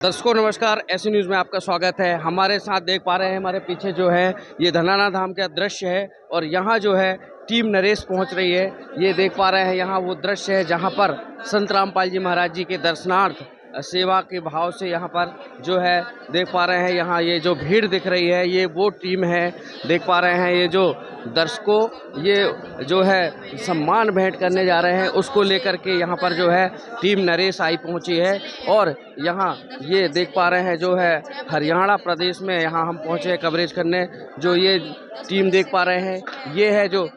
दर्शकों नमस्कार, ऐसी न्यूज़ में आपका स्वागत है। हमारे साथ देख पा रहे हैं हमारे पीछे जो है ये धनाना धाम का दृश्य है और यहाँ जो है टीम नरेश पहुँच रही है। ये देख पा रहे हैं यहाँ वो दृश्य है जहाँ पर संत रामपाल जी महाराज जी के दर्शनार्थ सेवा के भाव से यहाँ पर जो है देख पा रहे हैं यहाँ ये जो भीड़ दिख रही है ये वो टीम है। देख पा रहे हैं ये जो दर्शकों ये जो है सम्मान भेंट करने जा रहे हैं उसको लेकर के यहाँ पर जो है टीम नरेश आई पहुँची है। और यहाँ ये देख पा रहे हैं जो है हरियाणा प्रदेश में यहाँ हम पहुँचे कवरेज करने। जो ये टीम देख पा रहे हैं ये है जो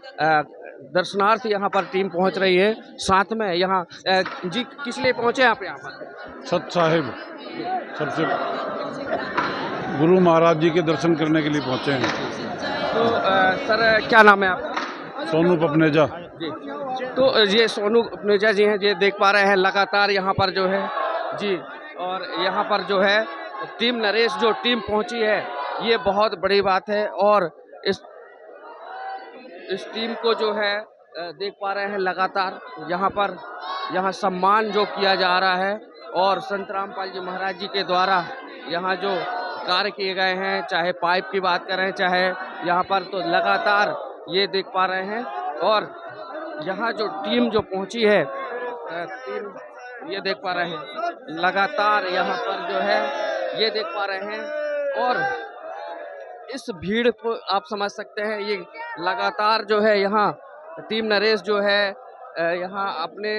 दर्शनार्थ यहाँ पर टीम पहुँच रही है। साथ में यहाँ जी किस लिए पहुँचे आप यहाँ पर? सत साहिब सबसे गुरु महाराज जी के दर्शन करने के लिए पहुँचे हैं। तो सर क्या नाम है आपका? सोनू पपनेजा जी। तो ये सोनू पपनेजा जी हैं, ये देख पा रहे हैं लगातार यहाँ पर जो है जी। और यहाँ पर जो है टीम नरेश जो टीम पहुँची है ये बहुत बड़ी बात है। और इस टीम को जो है देख पा रहे हैं लगातार यहाँ सम्मान जो किया जा रहा है। और संत रामपाल जी महाराज जी के द्वारा यहाँ जो कार्य किए गए हैं, चाहे पाइप की बात करें चाहे यहाँ पर, तो लगातार ये देख पा रहे हैं। और यहाँ जो टीम जो पहुँची है टीम ये देख पा रहे हैं लगातार यहाँ पर जो है ये देख पा रहे हैं। और इस भीड़ को आप समझ सकते हैं, ये लगातार जो है यहाँ टीम नरेश जो है यहाँ अपने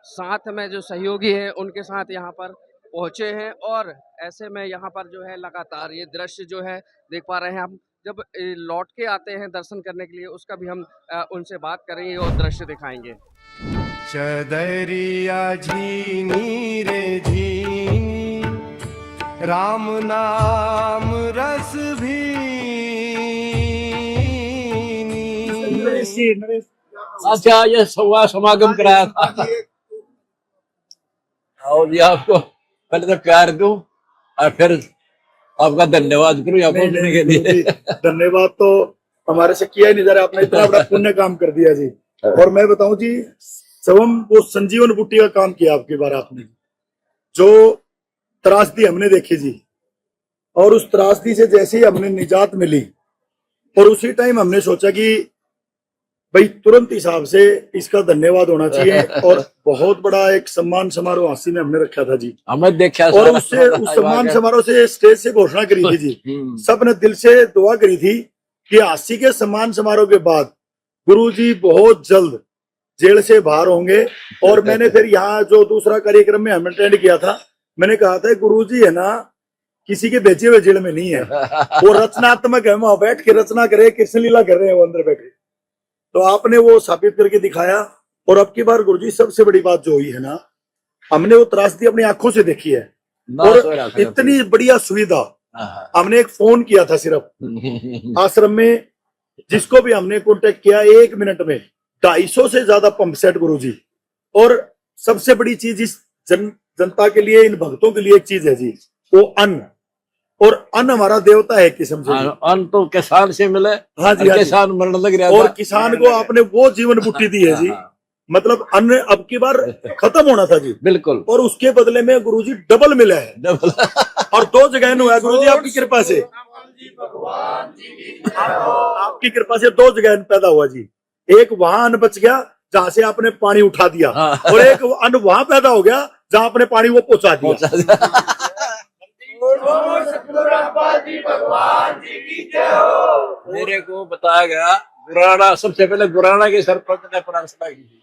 साथ में जो सहयोगी हैं उनके साथ यहाँ पर पहुँचे हैं। और ऐसे में यहाँ पर जो है लगातार ये दृश्य जो है देख पा रहे हैं। हम जब लौट के आते हैं दर्शन करने के लिए उसका भी हम उनसे बात करेंगे और दृश्य दिखाएंगे। चदरिया झीनी रे झीनी, राम नाम रस भीनी। अच्छा, ये समागम कराया था और ये आपको पहले तो प्यार दूं और फिर आपका धन्यवाद करूं यहाँ पहुंचने के लिए। धन्यवाद तो हमारे से किया ही नहीं जा रहा, आपने इतना बड़ा पुण्य काम कर दिया जी। और मैं बताऊं जी, सबम वो संजीवन बुट्टी का काम किया आपकी बार आपने, जो त्रासदी हमने देखी जी। और उस त्रासदी से जैसे ही हमने निजात मिली और उसी टाइम हमने सोचा कि भाई तुरंत हिसाब से इसका धन्यवाद होना चाहिए। और बहुत बड़ा एक सम्मान समारोह हांसी में हमने रखा था जी। हमें देखा और उससे उस सम्मान समारोह से स्टेज से घोषणा करी थी जी, सबने दिल से दुआ करी थी कि हांसी के सम्मान समारोह के बाद गुरुजी बहुत जल्द जेल से बाहर होंगे। और मैंने फिर यहाँ जो दूसरा कार्यक्रम में हमने अटेंड किया था, मैंने कहा था गुरुजी है ना किसी के भेजे हुए जेल में नहीं है, वो रचनात्मक है, वहां बैठ के रचना करे, कृष्ण लीला कर रहे हैं वो अंदर बैठे। तो आपने वो साबित करके दिखाया। और अब की बार गुरुजी सबसे बड़ी बात जो हुई है ना, हमने वो त्रासदी अपनी आंखों से देखी है। और इतनी बढ़िया सुविधा, हमने एक फोन किया था सिर्फ आश्रम में, जिसको भी हमने कांटेक्ट किया 1 मिनट में 250 से ज्यादा पंप सेट गुरुजी। और सबसे बड़ी चीज इस जनता के लिए, इन भक्तों के लिए एक चीज है जी, वो अन्न। और अन्न हमारा देवता है किस्म से। अन्न तो किसान से मिले। हाँ जी, किसान मरने लग रहा और किसान को आपने वो जीवन बुट्टी दी है जी। मतलब अन्न अब की बार खत्म होना था जी, बिल्कुल। और उसके बदले में गुरुजी डबल मिला है, डबल। और 2 जगह हुआ गुरुजी आपकी कृपा से, आपकी कृपा से 2 जगह पैदा हुआ जी। एक वहां अन्न बच गया जहां से आपने पानी उठा दिया, और एक अन्न वहां पैदा हो गया जहां आपने पानी वो पहुंचा दिया। मेरे को बताया गया गुराना, सबसे पहले गुराना के सरपंच ने प्रार्थना की थी।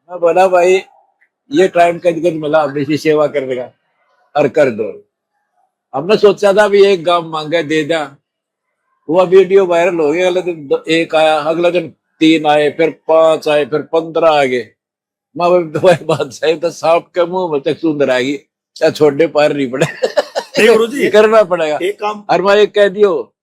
मैं बोला भाई ये टाइम कद मिला हमने इसी सेवा करने का, और कर दो। हमने सोचा था भी एक गांव मांगे दे दिया, हुआ वीडियो वायरल हो गया। अगले दिन 1 आया, अगले दिन 3 आए, फिर 5 आए, फिर 15 आ गए। मैं बात सही तो सांप के मुंह में तक सुंदर आएगी, चाहे छोटे पैर नहीं पड़े। गुरुजी करना पड़ेगा एक काम। और मैं एक कह दियो,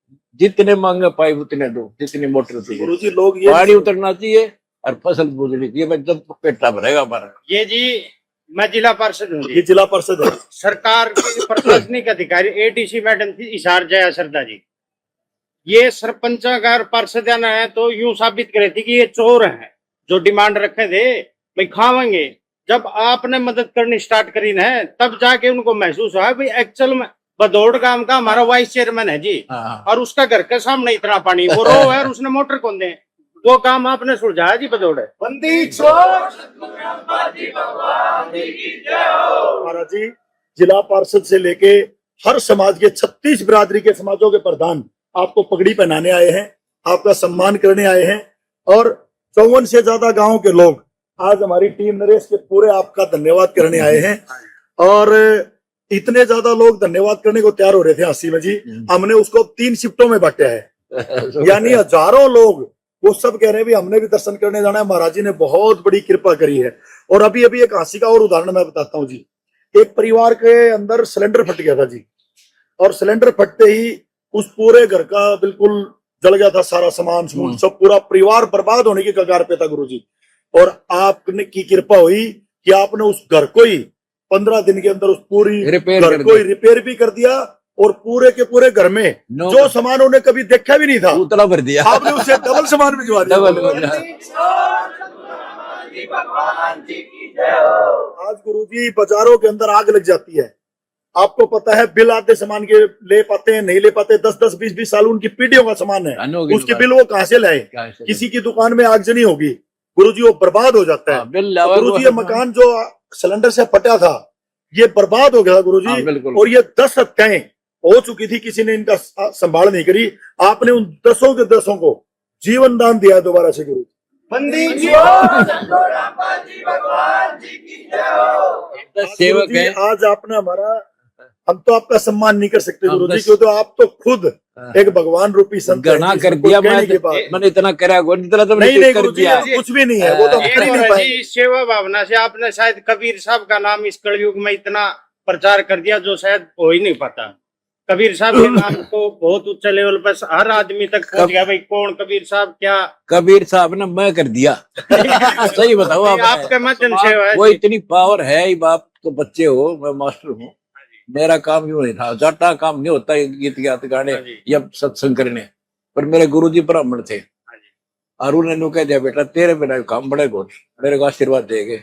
जितने मांगे पाइप उतने दो, जितनी मोटर चाहिए। गुरुजी लोग ये पानी उतरना चाहिए और फसल बूझनी चाहिए, जब पेटा भरेगा हमारा। ये जी मैं जिला पार्षद हूँ। ये जिला पार्षद है, सरकार के प्रशासनिक अधिकारी एडीसी मैडम थी इशार जया सरदा जी। ये सरपंच अगर पार्षद है तो यूं साबित करे थी कि ये चोर हैं, जो डिमांड रखे थे भाई खावेंगे जब आपने मदद करनी स्टार्ट करी ना, तब जाके उनको महसूस हुआ भाई एक्चुअल में भदौड़ गांव का हमारा वाइस चेयरमैन है जी, हाँ। और उसका घर के सामने इतना पानी, वो रो है और उसने मोटर कौन दे, वो काम आपने सुलझाया जी भदौड़। बंदी छोड़ महाराज जी, जिला पार्षद से लेके हर समाज के 36 बिरादरी के समाजों के प्रधान आपको पगड़ी पहनाने आए हैं, आपका सम्मान करने आए हैं, और 54 से ज्यादा गांव के लोग आज हमारी टीम नरेश के पूरे आपका धन्यवाद करने आए हैं। और इतने ज्यादा लोग धन्यवाद करने को तैयार हो रहे थे आसिम जी, हमने उसको 3 शिफ्टों में बांटा है, यानी हजारों लोग वो सब कह रहे हैं भी हमने भी दर्शन करने जाना है, महाराज जी ने बहुत बड़ी कृपा करी है। और अभी अभी एक हंसी का और उदाहरण मैं बताता हूँ जी। एक परिवार के अंदर सिलेंडर फट गया था जी, और सिलेंडर फटते ही उस पूरे घर का बिल्कुल जल गया था, सारा सामान सब पूरा परिवार बर्बाद होने की कगार पे था गुरुजी। और आपने की कृपा हुई कि आपने उस घर को ही 15 दिन के अंदर उस पूरी घर को ही रिपेयर भी कर दिया, और पूरे के पूरे घर में जो सामान उन्हें कभी देखा भी नहीं था उतना भर दिया, आपने उसे डबल सामान भिजवा दिया। आज गुरुजी बाजारों के अंदर आग लग जाती है, आपको पता है बिल आते सामान के ले पाते हैं, नहीं ले पाते, 10-10, 20-20 साल उनकी पीढ़ियों का सामान है, उसकी बिल वो कहां से लाए। किसी की दुकान में आगजनी होगी गुरुजी, वो बर्बाद हो जाता है। गुरुजी ये मकान जो सिलेंडर से फटा था ये बर्बाद हो गया गुरुजी, और ये 10 हत्याएं हो चुकी थी, किसी ने इनका संभाल नहीं करी, आपने उन 10 के 10 को जीवन दान दिया दोबारा से गुरु। सेवक है आज आपने हमारा, हम तो आपका सम्मान नहीं कर सकते गुरुजी, क्योंकि तो आप तो खुद एक भगवान रूपी संत गणा कर दिया। मैंने इतना करा, इतना तो नहीं कर दिया, कुछ भी नहीं है, वो तो कर ही नहीं पाए। सेवा भावना से आपने शायद कबीर साहब का नाम इस कलयुग में इतना प्रचार कर दिया जो शायद हो ही नहीं पाता। कबीर साहब के नाम को बहुत उच्च लेवल पर हर आदमी तक पहुंच गया, भाई कौन कबीर साहब, क्या कबीर साहब ने मैं कर दिया। सही बताओ आपके माध्यम से वो इतनी पावर है ही। बाप तो बच्चे हो, मैं मास्टर हूँ, मेरा काम यूं नहीं था, जाटा काम नहीं होता गीत गात गाने या सत्संग करने, पर मेरे गुरुजी ब्राह्मण थे, और उन्होंने कह दिया बेटा तेरे बिना काम बड़े घोट, मेरे को आशीर्वाद देंगे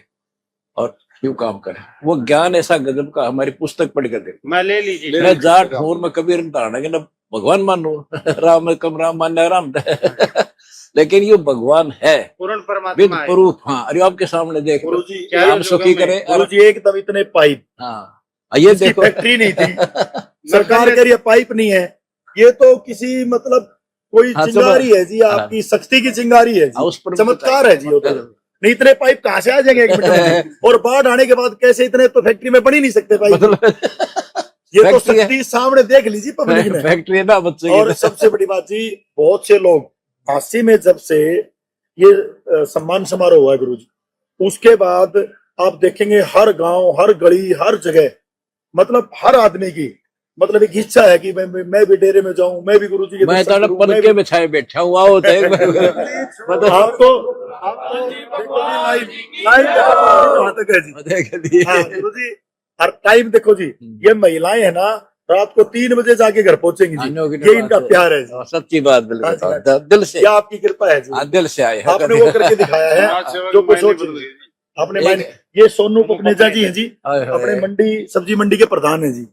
और क्यों काम करे। वो ज्ञान ऐसा गजब का, हमारी पुस्तक पढ़ कर देखो, मैं ले लीजिए, मैं जाट हूं, मैं कबीर धारणा के ना भगवान मानो, राम कम राम मान्य राम लेकिन ये भगवान है पूर्ण विद प्रूफ। हाँ, अरे आपके सामने देख गुरुजी, हम सुखी करे गुरुजी, एकदम इतने पाइप, हाँ ये देखो फैक्ट्री नहीं थी, सरकार कह रही है पाइप नहीं है, ये तो किसी मतलब कोई चिंगारी है जी, आपकी शक्ति की चिंगारी है जी, चमत्कार है जी। वो तो नहीं, इतने पाइप कहाँ से आ जाएंगे 1 मिनट में, और बाढ़ आने के बाद कैसे, इतने तो फैक्ट्री में बन ही नहीं सकते पाइप। ये तो शक्ति सामने देख लीजिए पब्लिक ने, फैक्ट्री ना बच्चे। और सबसे बड़ी बात जी, बहुत से लोग हांसी में जब से ये सम्मान समारोह हुआ है गुरुजी, उसके बाद आप देखेंगे हर गांव, हर गली, हर जगह, मतलब हर आदमी की मतलब एक इच्छा है कि मैं भी डेरे में जाऊं, मैं भी गुरुजी के, मैं तो पलके बिछाए बैठा हुआ होता है। मतलब आपको गुरुजी हर टाइम देखो जी, ये महिलाएं है ना रात को 3 बजे जाके घर पहुंचेंगी जी, ये इनका प्यार है जी। सच्ची बात, बिल्कुल दिल से, क्या आपकी कृपा है जी, दिल से आए, आपने वो करके दिखाया है जो कुछ सोच आपने। ये सोनू पकनेजा जी हैं जी, अपने मंडी सब्जी मंडी के प्रधान है जी।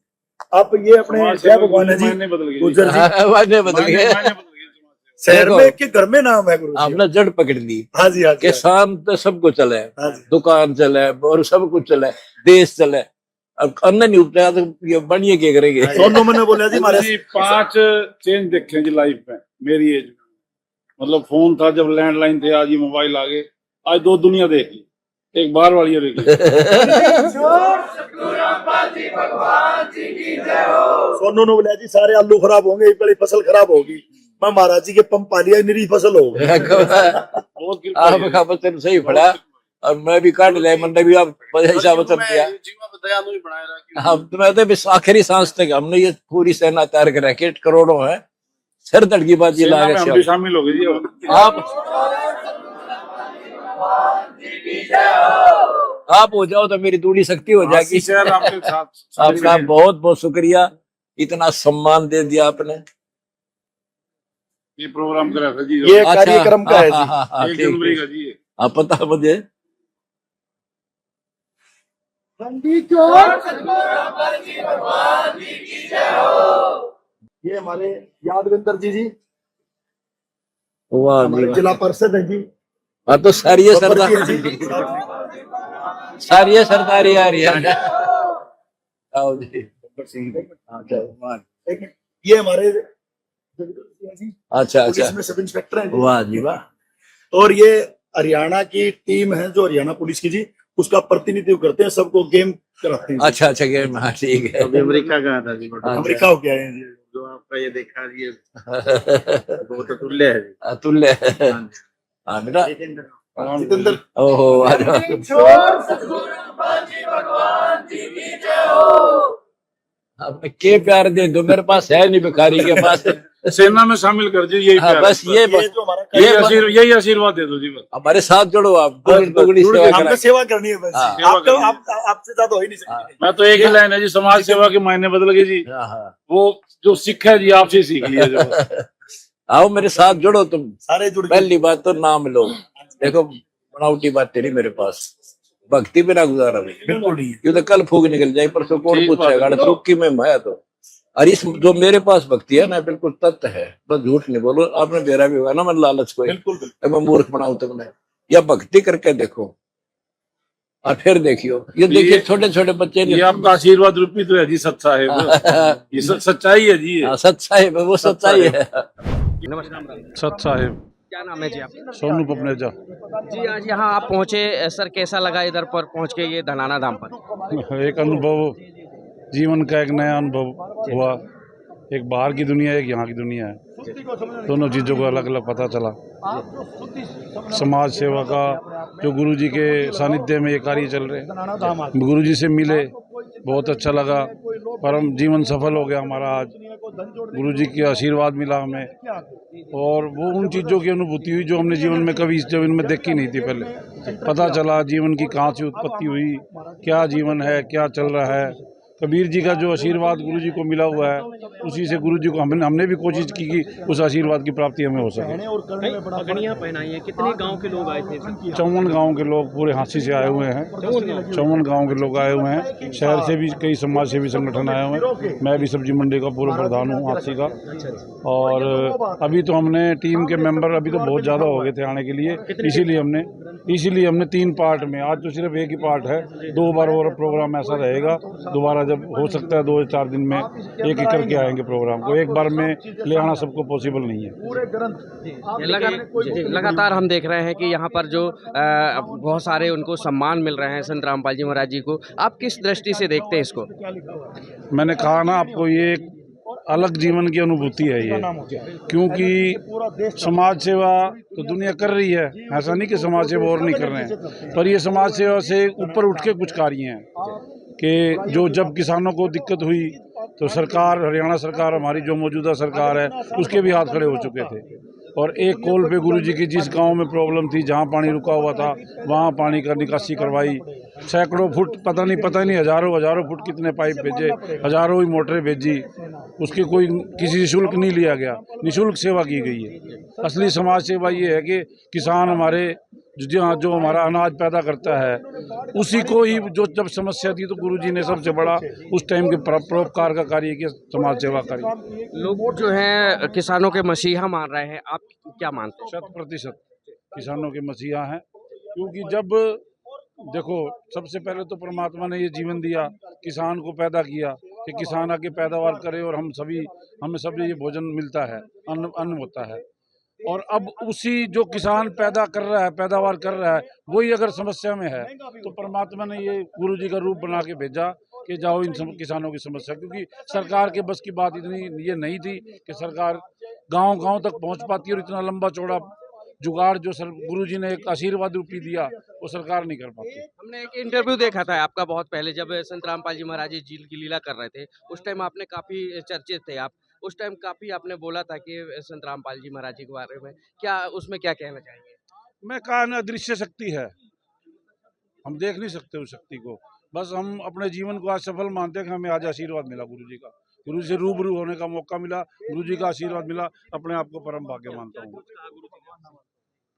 आप ये अपने जय भगवान है जी, गुजर जी बदल गए शहर में के घर में नाम है गुरु, आपने जड़ पकड़ ली। हाँ जी, हाँ जी, किसान तो सब कुछ चले, हाँ दुकान चले और सब कुछ चले, देश चले, अब अन्न नहीं उपजा तो ये बनिए क्या करेंगे। सोनू मैंने बोला जी हमारे 5 चेंज देखे जी लाइफ में मेरी एज में, मतलब फोन था जब लैंडलाइन थे, आज ये मोबाइल आ गए, आज 2 दुनिया देख ली, एक बार वाली और एक सोनू ने बोला जी सारे आलू खराब होंगे, एक बड़ी फसल खराब होगी, मैं महाराज जी के पंप पा लिया, निरी फसल हो गई। आपका वचन सही पड़ा, और मैं भी काट लिया, मैंने भी आप ऐसा वचन दिया। हम तो भी आखिरी सांस तक हमने ये पूरी सेना तैयार कर रखी, करोड़ों है, सिर धड़ की बात ये शामिल हो गई जी। आप हो जाओ तो मेरी दूरी शक्ति हो जाएगी। आपका बहुत बहुत शुक्रिया, इतना सम्मान दे दिया आपने। ये प्रोग्राम करा था जी, ये कार्यक्रम का है जी, 1 जनवरी का जी। आप पता मुझे ये हमारे यादविंदर जी वाह जी हमारे वाह। जिला परिषद है जी। हाँ तो सारी सरदार सरदार जी सारी सरदारी आ रही है। आओ जी। हाँ, चलो। ये हमारे जी अच्छा पुलिस अच्छा, में सब इंस्पेक्टर हैं जी। वाह जी वाह। और ये हरियाणा की टीम है जो हरियाणा पुलिस की जी, उसका प्रतिनिधित्व करते हैं, सबको गेम कराते हैं जी। अच्छा अच्छा, गेम, हाँ ठीक है। अभी अमेरिका गया था जी अच्छा। अमेरिका हो गया है जी। जो आपका ये देखा ये बहुत अतुल्य है जी। अतुल्य है। हाँ बेटा। जितेंद्र ओहो, आ जाओ। आपने के प्यार दे दो, मेरे पास है नहीं, भिखारी के पास। सेना में शामिल कर दो, यही हाँ प्यार बस है। ये ये जो हमारा यही आशीर्वाद दे दो जी बस। हमारे साथ जोड़ो आप, बस, टुकड़ी जुड़ सेवा गए। हमको करा। सेवा करनी है बस। हाँ। आपका आपसे ज्यादा हो ही नहीं सकती। मैं तो एक ही लाइन है जी, समाज सेवा के मायने बदल गए जी। हाँ हाँ। वो जो सीखा है जी आपसे सीख लिया जो। आओ मेरे साथ जोड़ो तुम। सारे जुड़ गए। पहली बात तो नाम लो। देखो बनावटी बात तेरी मेरे पास, भक्ति बिना गुजारा नहीं। बिल्कुल नहीं है। ये तो कल फूक निकल जाए, परसों कौन ठीक पूछेगा बात है। रुकी में मैं तो। और इस जो मेरे पास भक्ति है ना, बिल्कुल तत्व है, बस झूठ नहीं बोलो। आपने बेरा भी हुआ ना, मैं लालच को बिल्कुल मैं मूर्ख बनाऊं तुमने, या भक्ति करके देखो और फिर देखियो। ये देखिए छोटे छोटे बच्चे ये आपका आशीर्वाद रूपी तो है जी, सत साहेब। ये सच्चाई है जी। ये सच्चाई है, वो सच्चाई है। नमस्कार। सत साहेब क्या नाम है जी आपका? सोनू पपनेजा। जी आज यहाँ आप पहुँचे सर, कैसा लगा इधर पर पहुँच के ये धनाना धाम पर? एक अनुभव, जीवन का एक नया अनुभव हुआ। एक बाहर की दुनिया, एक यहाँ की दुनिया है, दोनों चीज़ों को अलग अलग पता चला। समाज सेवा का जो गुरुजी के सानिध्य में ये कार्य चल रहे हैं, गुरुजी से मिले, बहुत अच्छा लगा। परम जीवन सफल हो गया हमारा आज, गुरुजी के आशीर्वाद मिला हमें, और वो उन चीज़ों की अनुभूति हुई जो हमने जीवन में कभी इस जीवन में देखी नहीं थी। पहले पता चला जीवन की कहाँ से उत्पत्ति हुई, क्या जीवन है, क्या चल रहा है। कबीर जी का जो आशीर्वाद गुरु जी को मिला हुआ है, उसी से गुरु जी को हमने भी कोशिश की कि उस आशीर्वाद की प्राप्ति हमें हो सके। पगड़ियाँ पहनाई हैं, कितने गांव के लोग आए थे? 54 गांव के लोग पूरे हाँसी से आए हुए हैं। 54 गांव के लोग आए हुए हैं। शहर से भी कई समाज सेवी संगठन आए हुए हैं। मैं भी सब्जी मंडी का पूर्व प्रधान हूँ हाँसी का। और अभी तो हमने टीम के मेंबर अभी तो बहुत ज़्यादा हो गए थे आने के लिए, इसीलिए हमने 3 पार्ट में, आज तो सिर्फ एक ही पार्ट है, 2 बार और प्रोग्राम ऐसा रहेगा। दोबारा जब हो सकता है 2-4 दिन में एक करके आएंगे प्रोग्राम को, एक बार में ले आना सबको पॉसिबल नहीं है। लगातार हम देख रहे हैं कि यहाँ पर जो बहुत सारे उनको सम्मान मिल रहे हैं संत रामपाल जी महाराज जी को, आप किस दृष्टि से देखते हैं इसको? मैंने कहा ना आपको, ये एक अलग जीवन की अनुभूति है ये, क्योंकि समाज सेवा तो दुनिया कर रही है, ऐसा नहीं कि समाज सेवा और नहीं कर रहे हैं, पर ये समाज सेवा से ऊपर उठ के कुछ कार्य हैं कि जो जब किसानों को दिक्कत हुई तो सरकार, हरियाणा सरकार हमारी जो मौजूदा सरकार है, उसके भी हाथ खड़े हो चुके थे। और एक कॉल पे गुरुजी की जिस गांव में प्रॉब्लम थी, जहां पानी रुका हुआ था, वहां पानी का निकासी करवाई। सैकड़ों फुट, पता नहीं हजारों फुट कितने पाइप भेजे, हजारों ही मोटरें भेजी, उसकी कोई किसी से शुल्क नहीं लिया गया, निःशुल्क सेवा की गई है। असली समाज सेवा ये है कि किसान हमारे जो हमारा अनाज पैदा करता है, उसी को ही जो जब समस्या थी तो गुरुजी ने सबसे बड़ा उस टाइम के परोपकार का कार्य किया, समाज सेवा कार्य। लोग जो हैं किसानों के मसीहा मान रहे हैं, आप क्या मानते हैं? 100% किसानों के मसीहा हैं, क्योंकि जब देखो, सबसे पहले तो परमात्मा ने ये जीवन दिया, किसान को पैदा किया कि किसान आके पैदावार करे और हमें सभी ये भोजन मिलता है, अन्न होता है। और अब उसी जो किसान पैदावार कर रहा है, वही अगर समस्या में है, तो परमात्मा ने ये गुरुजी का रूप बना के भेजा कि जाओ इन किसानों की समस्या, क्योंकि सरकार के बस की बात इतनी ये नहीं थी कि सरकार गांव तक पहुंच पाती, और इतना लंबा चौड़ा जुगाड़ जो गुरुजी ने एक आशीर्वाद रूपी दिया, वो सरकार नहीं कर पाती। हमने एक इंटरव्यू देखा था आपका बहुत पहले, जब संत रामपाल जी महाराज जी झील की लीला कर रहे थे, उस टाइम आपने काफी चर्चित थे आप, उस टाइम काफी आपने बोला था कि संत रामपाल जी महाराज जी के बारे में, क्या उसमें क्या कहना चाहेंगे? मैं कहा ना, अदृश्य शक्ति है, हम देख नहीं सकते उस शक्ति को, बस हम अपने जीवन को आज सफल मानते हैं कि हमें आज आशीर्वाद मिला गुरुजी का, गुरु से रूबरू होने का मौका मिला, गुरुजी का आशीर्वाद मिला, अपने आप को परम भाग्य मानता हूँ।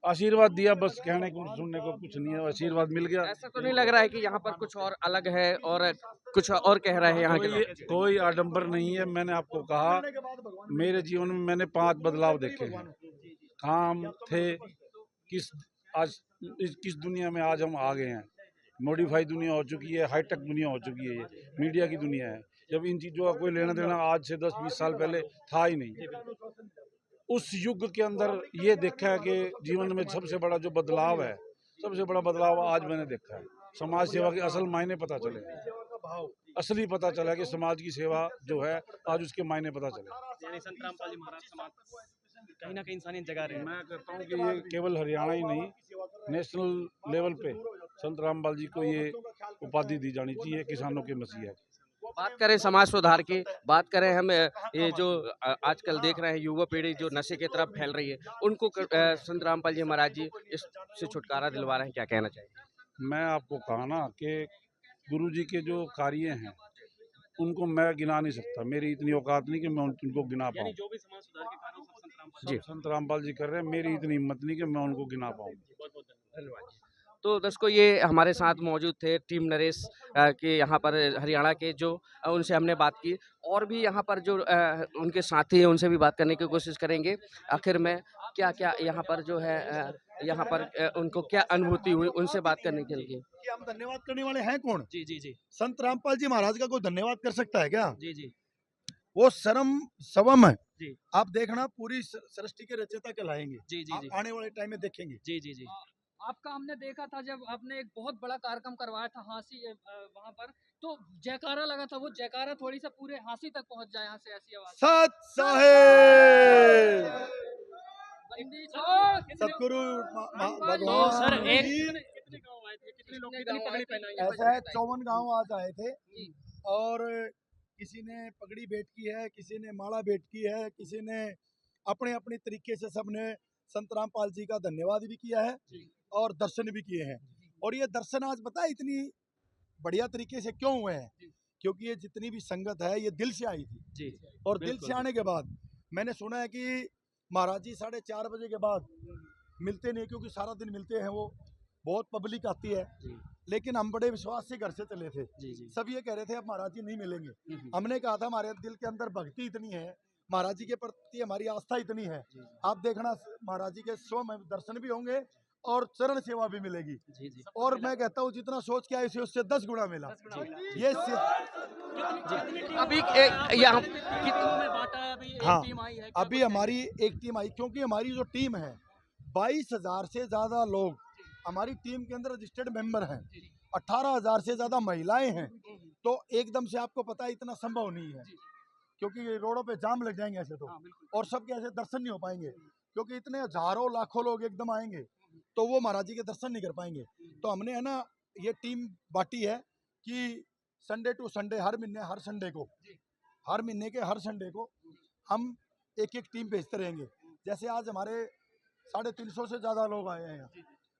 आशीर्वाद दिया, बस कहने को सुनने को कुछ नहीं है, आशीर्वाद मिल गया। ऐसा तो नहीं लग रहा है कि यहाँ पर कुछ और अलग है और कुछ और कह रहे हैं यहाँ के लोग? कोई आडंबर नहीं है। मैंने आपको कहा मेरे जीवन में मैंने 5 बदलाव देखे हैं। काम थे किस आज किस दुनिया में आज हम आ गए हैं। मॉडिफाई दुनिया हो चुकी है, हाईटेक दुनिया हो चुकी है, ये मीडिया की दुनिया है। जब इन चीज़ों का कोई लेना देना आज से 10-20 साल पहले था ही नहीं। उस युग के अंदर ये देखा है कि जीवन में सबसे बड़ा जो बदलाव है, सबसे बड़ा बदलाव आज मैंने देखा है। समाज सेवा के असल मायने पता चले, असली पता चला कि समाज की सेवा जो है आज उसके मायने पता चले। यानी संत रामपाल जी महाराज समाज कहीं ना कहीं इंसानियत जगा रहे हैं। मैं कहता हूँ कि ये केवल हरियाणा ही नहीं, नेशनल लेवल पे संत रामपाल जी को ये उपाधि दी जानी चाहिए, किसानों के मसीहा। बात करें समाज सुधार की, बात करें हम ये जो आजकल देख रहे हैं युवा पीढ़ी जो नशे की तरफ फैल रही है, उनको संत रामपाल जी महाराज जी इससे छुटकारा दिलवा रहे हैं, क्या कहना चाहिए? मैं आपको कहा ना कि गुरु जी के जो कार्य हैं उनको मैं गिना नहीं सकता। मेरी इतनी औकात नहीं कि मैं उनको गिना पाऊँ। जो भी समाज सुधार के कार्य सब संत रामपाल जी संत रामपाल जी कर रहे हैं, मेरी इतनी हिम्मत नहीं कि मैं उनको गिना पाऊँ। बहुत बहुत धन्यवाद। तो दर्शकों, ये हमारे साथ मौजूद थे टीम नरेश के यहाँ पर हरियाणा के, जो उनसे हमने बात की। और भी यहाँ पर जो उनके साथी हैं उनसे भी बात करने की कोशिश करेंगे। आखिर में क्या क्या यहाँ पर जो है यहाँ पर उनको क्या अनुभूति हुई, उनसे बात करने के लिए। कि हम धन्यवाद करने वाले हैं कौन? जी जी जी संत रामपाल जी महाराज का कोई धन्यवाद कर सकता है क्या? जी जी वो सरम सवम है। जी आप देखना पूरी सृष्टि के रचयिता कहलाएंगे। जी जी आप जी आने वाले टाइम में देखेंगे। जी जी जी आपका हमने देखा था जब आपने एक बहुत बड़ा कार्यक्रम करवाया था हाँसी वहाँ पर, तो जयकारा लगा था। वो जयकारा थोड़ी सा पूरे हाँसी तक पहुँच जाए, यहाँ से ऐसी आवाज। सत साहेब बंदी छोड़। सतगुरु तो सर भगवान एक जी, कितने गाँव आए थे, कितने लोग कितनी पगड़ी पहनाई? ऐसा है 54 गांव आज आए थे और किसी ने पगड़ी भेंट की है, किसी ने माला भेंट की है, किसी ने अपने अपने तरीके से सबने संत रामपाल जी का धन्यवाद भी किया है और दर्शन भी किए हैं। और ये दर्शन आज पता है इतनी बढ़िया तरीके से क्यों हुए हैं? क्योंकि ये जितनी भी संगत है ये दिल से आई थी जी और दिल से आने के बाद मैंने सुना है कि महाराज जी 4:30 बजे के बाद मिलते नहीं, क्योंकि सारा दिन मिलते हैं, वो बहुत पब्लिक आती है। लेकिन हम बड़े विश्वास से घर से चले थे। सब ये कह रहे थे अब महाराज जी नहीं मिलेंगे। हमने कहा था हमारे दिल के अंदर भक्ति इतनी है, महाराज जी के प्रति हमारी आस्था इतनी है। आप देखना महाराज जी के स्वयं दर्शन भी होंगे और चरण सेवा भी मिलेगी। और मैं कहता हूँ जितना सोच के आए थे उससे 10 गुना मिला। ये अभी यहाँ हाँ, अभी हमारी एक टीम आई, क्योंकि हमारी जो टीम है 22,000 से ज्यादा लोग हमारी टीम के अंदर रजिस्टर्ड मेंबर हैं, 18,000 से ज्यादा महिलाएं हैं। तो एकदम से आपको पता है इतना संभव नहीं है, क्योंकि रोडों पे जाम लग जाएंगे ऐसे तो, और सबके ऐसे दर्शन नहीं हो पाएंगे, क्योंकि इतने हजारों लाखों लोग एकदम आएंगे तो वो महाराज जी के दर्शन नहीं कर पाएंगे। तो हमने है ना ये टीम बांटी है कि संडे टू संडे हर महीने के हर संडे को हम एक टीम भेजते रहेंगे। जैसे आज हमारे 350 से ज्यादा लोग आए हैं यहाँ,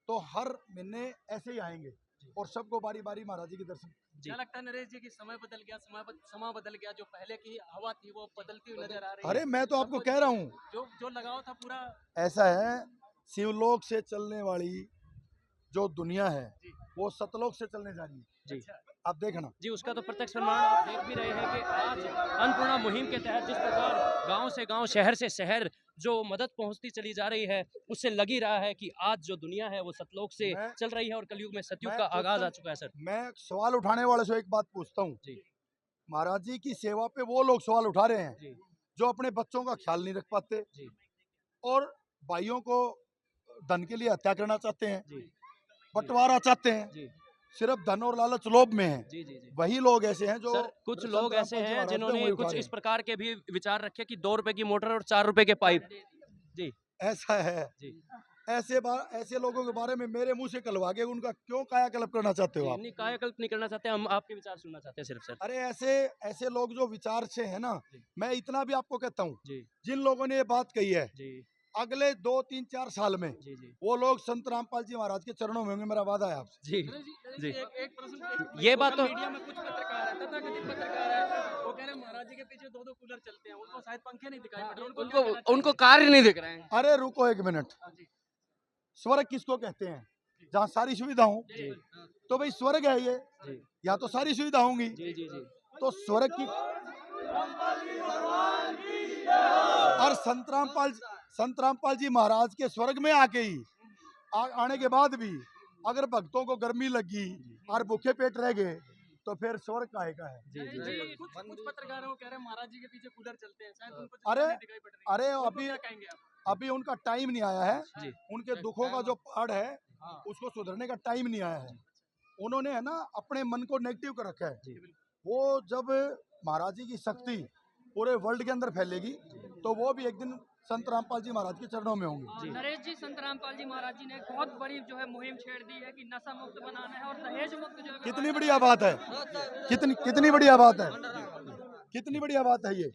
तो हर महीने ऐसे ही आएंगे और सबको बारी बारी महाराज जी के दर्शन। क्या लगता है नरेश जी की समय बदल गया, समय बदल गया, जो पहले की हवा थी वो बदलती हुई नजर आ रही है? अरे मैं तो आपको कह रहा हूँ जो लगाव था पूरा। ऐसा है, शिवलोक से चलने वाली जो दुनिया है वो सतलोक से चलने जा रही है जी। आप देखना जी, उसका तो प्रत्यक्ष प्रमाण आप देख भी रहे हैं कि आज अन्नपूर्णा मुहिम के तहत जिस प्रकार गांव से गांव, शहर से शहर जो मदद पहुंचती चली जा रही है, उससे लग ही रहा है कि आज जो दुनिया है वो सतलोक से चल रही है और कलयुग में सतयुग का आगाज आ चुका है। सर मैं सवाल उठाने वाले से एक बात पूछता हूँ, महाराज जी की सेवा पे वो लोग सवाल उठा रहे हैं जो अपने बच्चों का ख्याल नहीं रख पाते और भाइयों को धन के लिए हत्या करना चाहते हैं, बंटवारा चाहते हैं, सिर्फ धन और लालच लोभ में है। वही लोग ऐसे हैं जो सर, कुछ लोग ऐसे हैं जिन्होंने कुछ इस प्रकार के भी विचार रखे कि 2 रुपए की मोटर और 4 रुपए के पाइप। जी, ऐसा है जी। ऐसे लोगों के बारे में मेरे मुंह से कलवा के उनका क्यों कायाकल्प करना चाहते हो आप? नहीं, कायाकल्प नहीं करना चाहते, हम आपके विचार सुनना चाहते हैं सिर्फ। सर अरे ऐसे लोग जो विचार से है ना, मैं इतना भी आपको कहता हूँ, जिन लोगों ने ये बात कही है अगले 2, 3, 4 साल में वो लोग संत रामपाल जी महाराज के चरणों में होंगे, मेरा वादा है आपसे। जी एक प्रश्न, ये बात तो मीडिया में कुछ पत्रकार है, तथाकथित पत्रकार है, वो कह रहे हैं महाराज जी के पीछे 2-2 कूलर चलते हैं, उनको शायद पंखे नहीं दिखाई पड़ रहे, उनको कार्य नहीं दिख रहे हैं। अरे रुको एक मिनट, स्वर्ग किसको कहते हैं? जहाँ सारी सुविधा हो, तो भाई स्वर्ग है ये, यहाँ तो सारी सुविधा होंगी। तो स्वर्ग की और संत रामपाल जी महाराज के स्वर्ग में आके ही आने के बाद भी अगर भक्तों को गर्मी लगी और भूखे पेट रह गए तो फिर स्वर्ग काहे का है? कुछ पत्रकारों को कह रहे हैं महाराज जी के पीछे कूलर चलते हैं, शायद उनको अरे दिखाई पड़ रही है। अरे उनको अभी क्या कहेंगे आप? अभी उनका टाइम नहीं आया है। उनके दुखों का जो पहाड़ है उसको सुधरने का टाइम नहीं आया है। उन्होंने है ना अपने मन को नेगेटिव कर रखा है। वो जब महाराज जी की शक्ति पूरे वर्ल्ड के अंदर फैलेगी तो वो भी एक दिन संत रामपाल जी महाराज के चरणों में होंगे। नरेश जी, संत रामपाल जी महाराज जी ने एक बहुत बड़ी जो है मुहिम छेड़ दी है कि नशा मुक्त बनाना है और दहेज मुक्त जो है। कितनी बढ़िया बात है, कितनी बढ़िया बात है, कितनी बढ़िया बात है ये।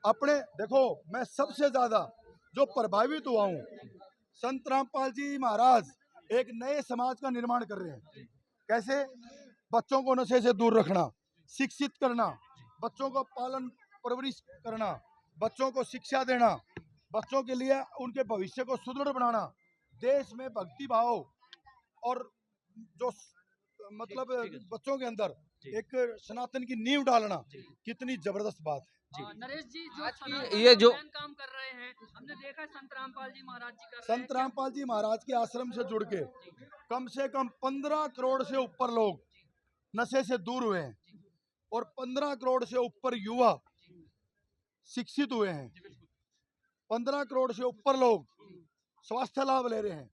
अपने देखो, मैं सबसे ज्यादा जो प्रभावित हुआ हूँ, संत रामपाल जी महाराज एक नए समाज का निर्माण कर रहे हैं। कैसे? बच्चों को नशे से दूर रखना, शिक्षित करना, बच्चों को पालन परवरिश करना, बच्चों को शिक्षा देना, बच्चों के लिए उनके भविष्य को सुदृढ़ बनाना, देश में भक्ति भाव और जो मतलब बच्चों के अंदर एक सनातन की नींव डालना, कितनी जबरदस्त बात है। नरेश जी, ये जो काम कर रहे हैं, हमने देखा है संत रामपाल जी महाराज जी कर रहे हैं। संत रामपाल जी महाराज के आश्रम से जुड़ के कम से कम 15 करोड़ से ऊपर लोग नशे से दूर हुए हैं और 15 करोड़ से ऊपर युवा शिक्षित हुए हैं। 15 करोड़ से ऊपर लोग स्वास्थ्य लाभ ले रहे हैं,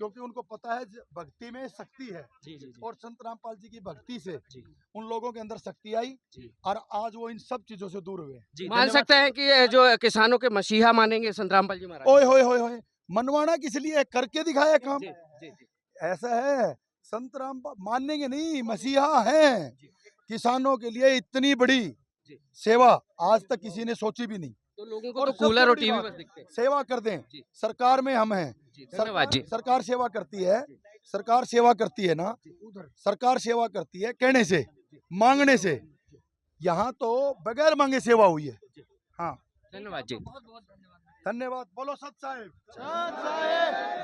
क्योंकि उनको पता है भक्ति में शक्ति है। और संत रामपाल जी की भक्ति से उन लोगों के अंदर शक्ति आई और आज वो इन सब चीजों से दूर हुए। मान सकते हैं कि ये जो किसानों के मसीहा मानेंगे संत रामपाल जी महाराज। ओए होए होए होए, मनवाना किस लिए? करके दिखाया काम। ऐसा है, संत रामपाल मानेंगे नहीं, मसीहा हैं। किसानों के लिए इतनी बड़ी सेवा आज तक किसी ने सोची भी नहीं। तो लोगों को और तो सबसे कूलर और बड़ी टीवी बात, बस दिखते हैं। सेवा कर दें। सरकार में हम हैं, धन्यवाद जी। सरकार सेवा करती है, सरकार सेवा करती है ना, सरकार सेवा करती है कहने से, मांगने से। यहाँ तो बगैर मांगे सेवा हुई है। हाँ, धन्यवाद जी। बहुत बहुत धन्यवाद। धन्यवाद। बोलो सत साहेब,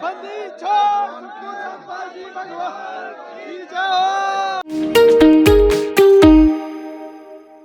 बंदी छोड़, सतपाल जी भगवान की जय।